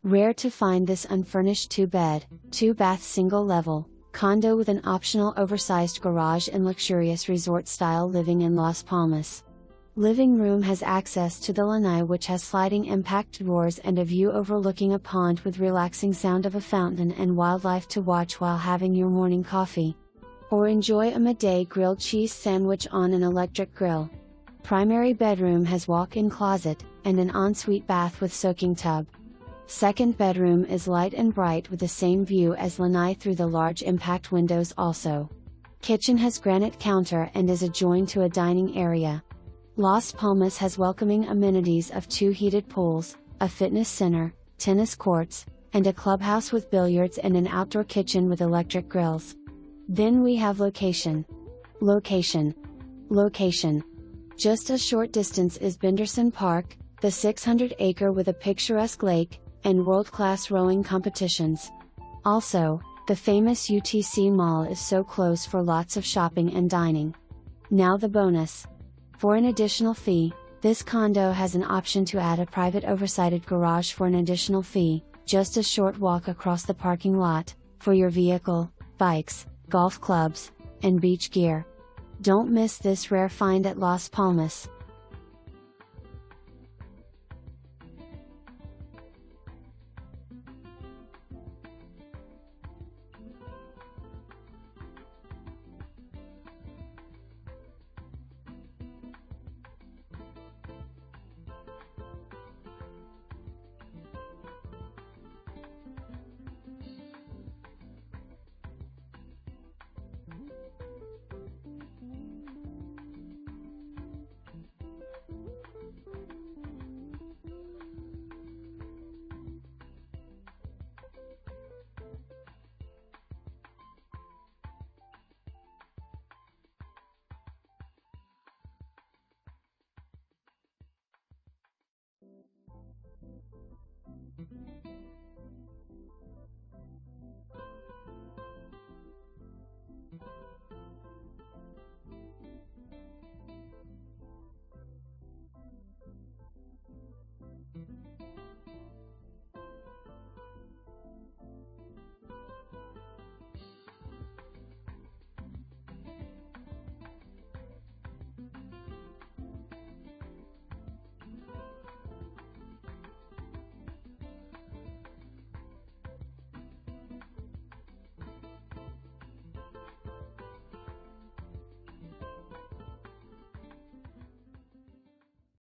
Rare to find this unfurnished 2-bed, 2-bath single-level condo with an optional oversized garage and luxurious resort-style living in Las Palmas. Living room has access to the lanai, which has sliding impact doors and a view overlooking a pond with relaxing sound of a fountain and wildlife to watch while having your morning coffee. Or enjoy a midday grilled cheese sandwich on an electric grill. Primary bedroom has walk-in closet, and an ensuite bath with soaking tub. Second bedroom is light and bright with the same view as lanai through the large impact windows also. Kitchen has granite counter and is adjoined to a dining area. Las Palmas has welcoming amenities of 2 heated pools, a fitness center, tennis courts, and a clubhouse with billiards and an outdoor kitchen with electric grills. Then we have location. Location. Just a short distance is Benderson Park, the 600-acre with a picturesque lake, and world-class rowing competitions. Also, the famous UTC MALL is so close for lots of shopping and dining. Now the bonus. For an additional fee, this condo has an option to add a private oversized garage for an additional fee, just a short walk across the parking lot, for your vehicle, bikes, golf clubs, and beach gear. Don't miss this rare find at Las Palmas.